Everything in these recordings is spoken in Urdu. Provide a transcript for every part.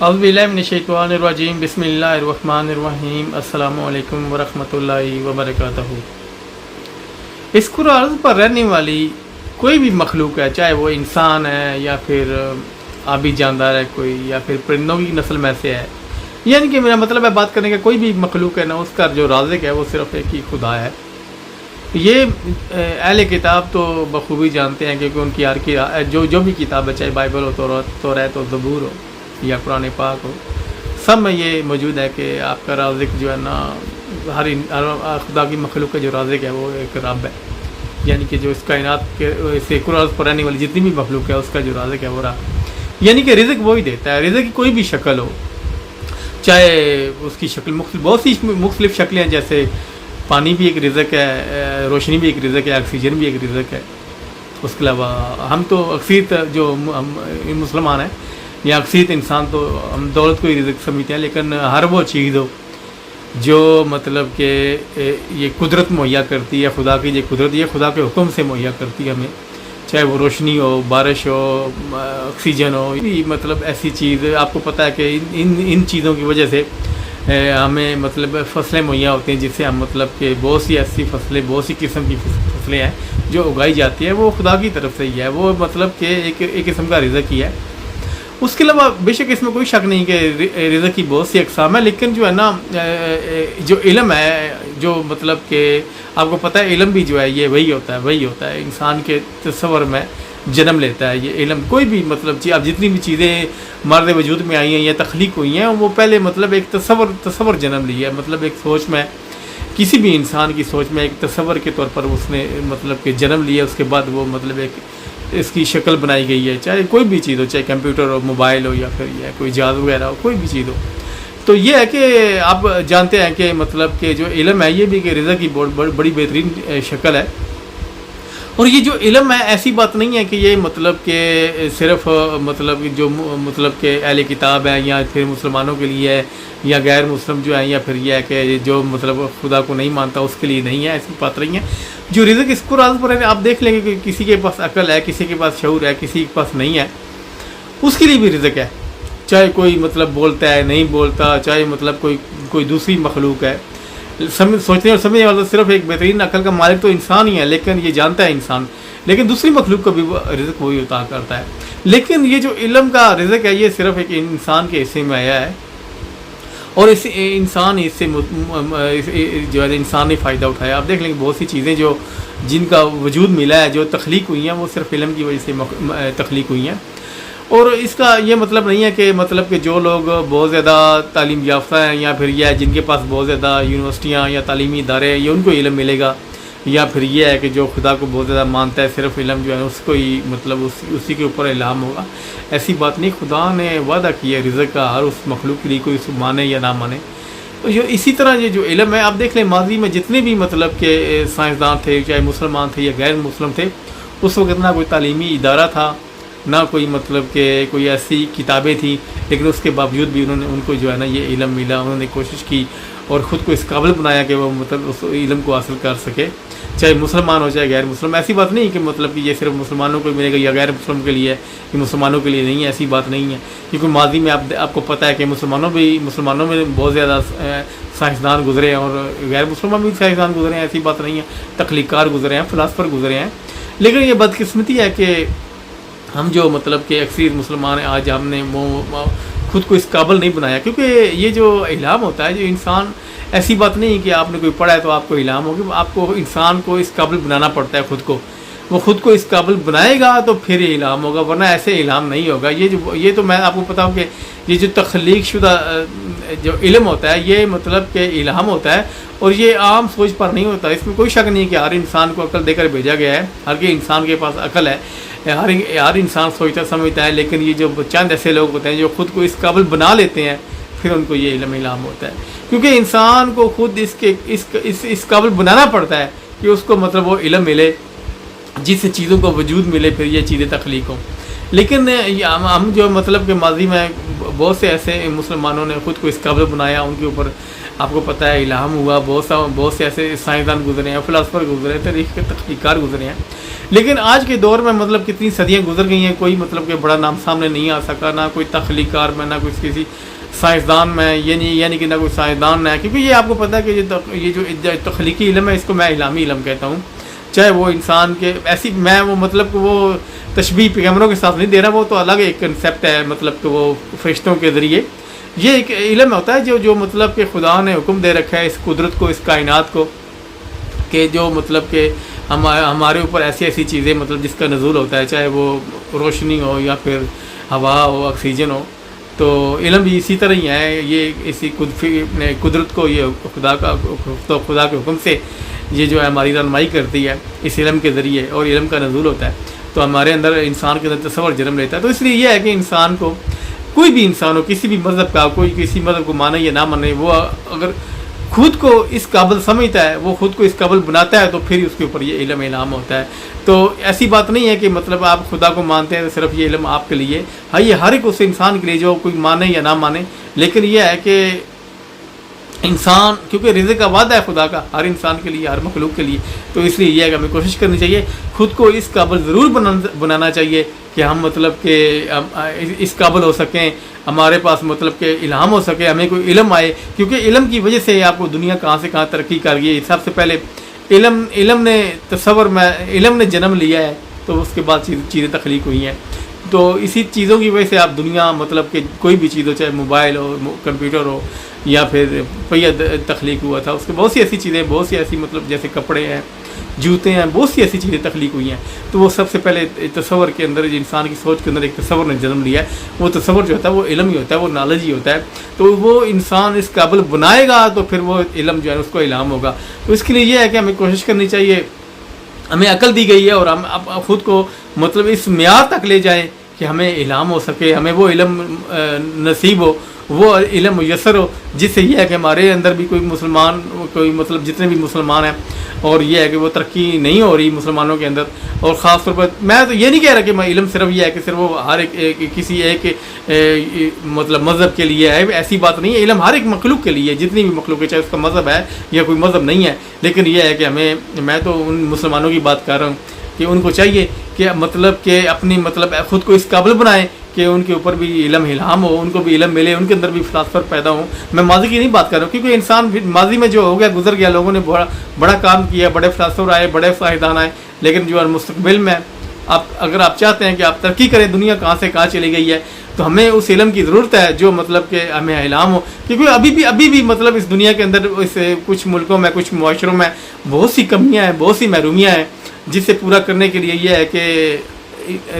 اعوذ باللہ من الشیطان الرجیم بسم اللہ الرحمن الرحیم السلام علیکم ورحمۃ اللہ وبرکاتہ۔ اس کرۂ ارض پر رہنے والی کوئی بھی مخلوق ہے، چاہے وہ انسان ہے یا پھر آبی جاندار ہے کوئی، یا پھر پرندوں کی نسل میں سے ہے، یعنی کہ میرا مطلب ہے بات کرنے کا کوئی بھی مخلوق ہے نا، اس کا جو رازق ہے وہ صرف ایک ہی خدا ہے۔ یہ اہل کتاب تو بخوبی جانتے ہیں، کیونکہ ان کی ہر کی جو بھی کتاب ہے، چاہے بائبل ہو، توریت ہو، زبور ہو یا قرآن پاک ہو، سب میں یہ موجود ہے کہ آپ کا رازق جو ہے نا، ہر خدا کی مخلوق کا جو رازق ہے وہ ایک رب ہے، یعنی کہ جو اس کائنات کے سے کرۂ پر رہنے والی جتنی بھی مخلوق ہے اس کا جو رازق ہے وہ رب، یعنی کہ رزق وہی دیتا ہے۔ رزق کی کوئی بھی شکل ہو، چاہے اس کی شکل بہت سی مختلف شکلیں ہیں، جیسے پانی بھی ایک رزق ہے، روشنی بھی ایک رزق ہے، آکسیجن بھی ایک رزق ہے۔ اس کے علاوہ ہم تو اکثریت جو مسلمان ہیں یا اکثریت انسان تو ہم دولت کو ہی رزق سمجھتے ہیں، لیکن ہر وہ چیز ہو جو مطلب کہ یہ قدرت مہیا کرتی ہے، خدا کی یہ قدرت، یہ خدا کے حکم سے مہیا کرتی ہے ہمیں، چاہے وہ روشنی ہو، بارش ہو، آکسیجن ہو، مطلب ایسی چیز آپ کو پتہ ہے کہ ان چیزوں کی وجہ سے ہمیں مطلب فصلیں مہیا ہوتی ہیں، جس سے ہم مطلب کہ بہت سی ایسی فصلیں، بہت سی قسم کی فصلیں ہیں جو اگائی جاتی ہیں، وہ خدا کی طرف سے ہی ہے، وہ مطلب کہ ایک قسم کا رزق ہی ہے۔ اس کے علاوہ بے شک اس میں کوئی شک نہیں کہ رزق کی بہت سی اقسام ہے، لیکن جو ہے نا جو علم ہے، جو مطلب کہ آپ کو پتہ ہے علم بھی جو ہے یہ وہی ہوتا ہے انسان کے تصور میں جنم لیتا ہے۔ یہ علم کوئی بھی مطلب اب جتنی بھی چیزیں مرد وجود میں آئی ہیں یا تخلیق ہوئی ہیں، وہ پہلے مطلب ایک تصور جنم لی ہے، مطلب ایک سوچ میں، کسی بھی انسان کی سوچ میں ایک تصور کے طور پر اس نے مطلب کہ جنم لیا، اس کے بعد وہ مطلب ایک اس کی شکل بنائی گئی ہے، چاہے کوئی بھی چیز ہو، چاہے کمپیوٹر ہو، موبائل ہو، یا پھر یہ کوئی جہاز وغیرہ ہو، کوئی بھی چیز ہو۔ تو یہ ہے کہ آپ جانتے ہیں کہ مطلب کہ جو علم ہے یہ بھی کہ رزق کی بڑی بہترین شکل ہے، اور یہ جو علم ہے ایسی بات نہیں ہے کہ یہ مطلب کہ صرف مطلب جو مطلب کہ اہل کتاب ہے یا پھر مسلمانوں کے لیے ہے، یا غیر مسلم جو ہیں، یا پھر یہ ہے کہ جو مطلب خدا کو نہیں مانتا اس کے لیے نہیں ہے، ایسی بات نہیں ہے۔ جو رزق اس کو راز پر ہے، آپ دیکھ لیں گے کہ کسی کے پاس عقل ہے، کسی کے پاس شعور ہے، کسی کے پاس نہیں ہے، اس کے لیے بھی رزق ہے، چاہے کوئی مطلب بولتا ہے نہیں بولتا، چاہے مطلب کوئی دوسری مخلوق ہے، سوچنے اور سمجھنے والا صرف ایک بہترین عقل کا مالک تو انسان ہی ہے، لیکن یہ جانتا ہے انسان، لیکن دوسری مخلوق کو بھی رزق وہی عطا کرتا ہے۔ لیکن یہ جو علم کا رزق ہے یہ صرف ایک انسان کے حصے میں آیا ہے، اور اس انسان اس سے جو ہے انسان نے فائدہ اٹھایا۔ آپ دیکھ لیں کہ بہت سی چیزیں جن کا وجود ملا ہے، جو تخلیق ہوئی ہیں، وہ صرف علم کی وجہ سے تخلیق ہوئی ہیں۔ اور اس کا یہ مطلب نہیں ہے کہ مطلب کہ جو لوگ بہت زیادہ تعلیم یافتہ ہیں، یا پھر یہ ہے جن کے پاس بہت زیادہ یونیورسٹیاں یا تعلیمی ادارے ہیں، یہ ان کو علم ملے گا، یا پھر یہ ہے کہ جو خدا کو بہت زیادہ مانتا ہے، صرف علم جو ہے اس کو ہی مطلب اسی کے اوپر الہام ہوگا۔ ایسی بات نہیں، خدا نے وعدہ کیا ہے رزق کا ہر اس مخلوق کے لیے، کوئی اس کو مانے یا نہ مانے۔ تو اسی طرح یہ جو علم ہے، آپ دیکھ لیں ماضی میں جتنے بھی مطلب کہ سائنسدان تھے، چاہے مسلمان تھے یا غیر مسلم تھے، اس وقت نہ کوئی تعلیمی ادارہ تھا، نہ کوئی مطلب کہ کوئی ایسی کتابیں تھیں، لیکن اس کے باوجود بھی ان کو جو ہے نا یہ علم ملا، انہوں نے کوشش کی اور خود کو اس قابل بنایا کہ وہ مطلب اس علم کو حاصل کر سکے، چاہے مسلمان ہو چاہے غیر مسلم۔ ایسی بات نہیں کہ مطلب کہ یہ صرف مسلمانوں کو ملے گا یا غیر مسلم کے لیے، کہ مسلمانوں کے لیے نہیں ہے، ایسی بات نہیں ہے، کیونکہ ماضی میں آپ کو پتہ ہے کہ مسلمانوں میں بہت زیادہ سائنسدان گزرے ہیں، اور غیر مسلموں میں بھی سائنسدان گزرے ہیں، ایسی بات نہیں ہے، تخلیق کار گزرے ہیں، فلاسفر گزرے ہیں۔ لیکن یہ بدقسمتی ہے کہ ہم جو مطلب کہ اکثریت مسلمان ہیں، آج ہم نے خود کو اس قابل نہیں بنایا، کیونکہ یہ جو الہام ہوتا ہے، جو انسان، ایسی بات نہیں کہ آپ نے کوئی پڑھا ہے تو آپ کو الہام ہوگا، آپ کو انسان کو اس قابل بنانا پڑتا ہے، خود کو وہ خود کو اس قابل بنائے گا تو پھر یہ الہام ہوگا، ورنہ ایسے الہام نہیں ہوگا۔ یہ تو میں آپ کو پتا ہوں کہ یہ جو تخلیق شدہ جو علم ہوتا ہے یہ مطلب کہ الہام ہوتا ہے، اور یہ عام سوچ پر نہیں ہوتا۔ اس میں کوئی شک نہیں کہ ہر انسان کو عقل دے کر بھیجا گیا ہے، ہر کے انسان کے پاس عقل ہے، ہر انسان سوچتا سمجھتا ہے، لیکن یہ جو چند ایسے لوگ ہوتے ہیں جو خود کو اس قابل بنا لیتے ہیں، پھر ان کو یہ علم الہام ہوتا ہے، کیونکہ انسان کو خود اس قابل بنانا پڑتا ہے کہ اس کو مطلب وہ علم ملے، جس سے چیزوں کو وجود ملے، پھر یہ چیزیں تخلیق ہوں۔ لیکن ہم جو مطلب کہ ماضی میں بہت سے ایسے مسلمانوں نے خود کو اس قابل بنایا، ان کے اوپر آپ کو پتہ ہے الہام ہوا، بہت سے ایسے سائنسدان گزرے ہیں، فلاسفر گزرے ہیں، تاریخ کے تخلیق کار گزرے ہیں، لیکن آج کے دور میں مطلب کتنی صدیاں گزر گئی ہیں، کوئی مطلب کہ بڑا نام سامنے نہیں آ سکا، نہ کوئی تخلیق کار میں، نہ کوئی کسی سائنسدان میں، یعنی کہ نہ کوئی سائنسدان ہے، کیونکہ یہ آپ کو پتہ ہے کہ یہ جو تخلیقی علم ہے اس کو میں الہامی علم کہتا ہوں، چاہے وہ انسان کے ایسی میں وہ مطلب کہ وہ تشبیہ پیغمبروں کے ساتھ نہیں دے رہا، وہ تو الگ ایک کنسیپٹ ہے، مطلب کہ وہ فرشتوں کے ذریعے یہ ایک علم ہوتا ہے جو مطلب کہ خدا نے حکم دے رکھا ہے اس قدرت کو، اس کائنات کو، کہ جو مطلب کہ ہمارے اوپر ایسی ایسی چیزیں مطلب جس کا نزول ہوتا ہے، چاہے وہ روشنی ہو یا پھر ہوا ہو، آکسیجن ہو، تو علم بھی اسی طرح ہی ہے، یہ اسی قدرت کو یہ خدا کے حکم سے یہ جو ہے ہماری رہنمائی کرتی ہے اس علم کے ذریعے، اور علم کا نزول ہوتا ہے تو ہمارے اندر انسان کے اندر تصور جنم لیتا ہے۔ تو اس لیے یہ ہے کہ انسان کو، کوئی بھی انسان ہو، کسی بھی مذہب کا، کوئی کسی مذہب کو مانے یا نہ مانے، وہ اگر خود کو اس قابل سمجھتا ہے، وہ خود کو اس قابل بناتا ہے، تو پھر اس کے اوپر یہ علم الہام ہوتا ہے۔ تو ایسی بات نہیں ہے کہ مطلب آپ خدا کو مانتے ہیں تو صرف یہ علم آپ کے لیے، ہاں یہ ہر ایک اس انسان کے لیے جو کوئی مانے یا نہ مانے، لیکن یہ ہے کہ انسان، کیونکہ رزق کا وعدہ ہے خدا کا ہر انسان کے لیے، ہر مخلوق کے لیے، تو اس لیے یہ ہے کہ ہمیں کوشش کرنی چاہیے، خود کو اس قابل ضرور بنانا چاہیے کہ ہم مطلب کہ اس قابل ہو سکیں، ہمارے پاس مطلب کہ الہام ہو سکے، ہمیں کوئی علم آئے، کیونکہ علم کی وجہ سے آپ کو دنیا کہاں سے کہاں ترقی کر گئی۔ سب سے پہلے علم نے تصور میں علم نے جنم لیا ہے، تو اس کے بعد چیزیں تخلیق ہوئی ہیں، تو اسی چیزوں کی وجہ سے آپ دنیا مطلب کہ کوئی بھی چیز ہو، چاہے موبائل ہو، کمپیوٹر ہو، یا پھر پہیہ تخلیق ہوا تھا، اس کے بہت سی ایسی چیزیں، بہت سی ایسی مطلب جیسے کپڑے ہیں، جوتے ہیں، بہت سی ایسی چیزیں تخلیق ہوئی ہیں، تو وہ سب سے پہلے تصور کے اندر، انسان کی سوچ کے اندر ایک تصور نے جنم لیا ہے، وہ تصور جو ہوتا ہے وہ علم ہی ہوتا ہے، وہ نالج ہی ہوتا ہے، تو وہ انسان اس قابل بنائے گا تو پھر وہ علم جو ہے اس کو الہام ہوگا۔ تو اس کے لیے یہ ہے کہ ہمیں کوشش کرنی چاہیے، ہمیں عقل دی گئی ہے اور ہم خود کو مطلب اس معیار تک لے جائیں کہ ہمیں الہام ہو سکے، ہمیں وہ علم نصیب ہو، وہ علم میسر ہو، جس سے یہ ہے کہ ہمارے اندر بھی کوئی مطلب جتنے بھی مسلمان ہیں، اور یہ ہے کہ وہ ترقی نہیں ہو رہی مسلمانوں کے اندر، اور خاص طور پر میں تو یہ نہیں کہہ رہا کہ علم صرف یہ ہے کہ صرف وہ ہر ایک کسی ایک مطلب مذہب کے لیے ہے، ایسی بات نہیں ہے، علم ہر ایک مخلوق کے لیے، جتنی بھی مخلوق ہے، چاہے اس کا مذہب ہے یا کوئی مذہب نہیں ہے، لیکن یہ ہے کہ میں تو ان مسلمانوں کی بات کر رہا ہوں کہ ان کو چاہیے کہ مطلب کہ اپنی مطلب خود کو اس قابل بنائیں کہ ان کے اوپر بھی علم الہام ہو، ان کو بھی علم ملے، ان کے اندر بھی فلاسفر پیدا ہوں۔ میں ماضی کی نہیں بات کر رہا ہوں، کیونکہ انسان ماضی میں جو ہو گیا گزر گیا، لوگوں نے بڑا کام کیا، بڑے فلاسفر آئے، بڑے سائنسدان آئے، لیکن جو مستقبل میں اگر آپ چاہتے ہیں کہ آپ ترقی کریں، دنیا کہاں سے کہاں چلی گئی ہے، تو ہمیں اس علم کی ضرورت ہے جو مطلب کہ ہمیں الہام ہو، کیونکہ ابھی بھی مطلب اس دنیا کے اندر کچھ ملکوں میں، کچھ معاشروں میں بہت سی کمیاں ہیں، بہت سی محرومیاں ہیں، جس سے پورا کرنے کے لیے یہ ہے کہ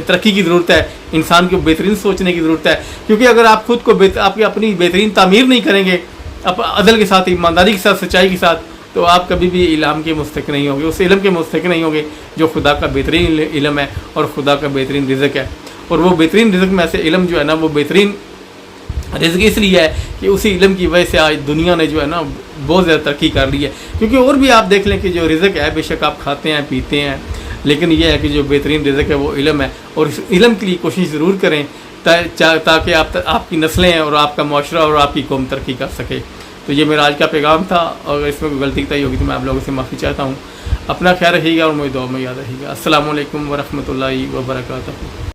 ترقی کی ضرورت ہے، انسان کو بہترین سوچنے کی ضرورت ہے، کیونکہ اگر آپ خود کو اپنی بہترین تعمیر نہیں کریں گے عدل کے ساتھ، ایمانداری کے ساتھ، سچائی کے ساتھ، تو آپ کبھی بھی علم کے مستحق نہیں ہوں گے، اس علم کے مستحق نہیں ہوں گے جو خدا کا بہترین علم ہے اور خدا کا بہترین رزق ہے۔ اور وہ بہترین رزق میں سے علم جو ہے نا، وہ بہترین رزق اس لیے ہے کہ اسی علم کی وجہ سے آج دنیا نے جو ہے نا بہت زیادہ ترقی کر لی ہے، کیونکہ اور بھی آپ دیکھ لیں کہ جو رزق ہے بے شک آپ کھاتے ہیں، پیتے ہیں، لیکن یہ ہے کہ جو بہترین رزق ہے وہ علم ہے، اور اس علم کے لیے کوشش ضرور کریں تاکہ آپ کی نسلیں اور آپ کا معاشرہ اور آپ کی قوم ترقی کر سکے۔ تو یہ میرا آج کا پیغام تھا، اور اس میں کوئی غلطی تھی ہوگی تو میں آپ لوگوں سے معافی چاہتا ہوں۔ اپنا خیال رکھیے گا اور مجھے دعا میں یاد رکھیے گا۔ السلام علیکم ورحمۃ اللہ وبرکاتہ۔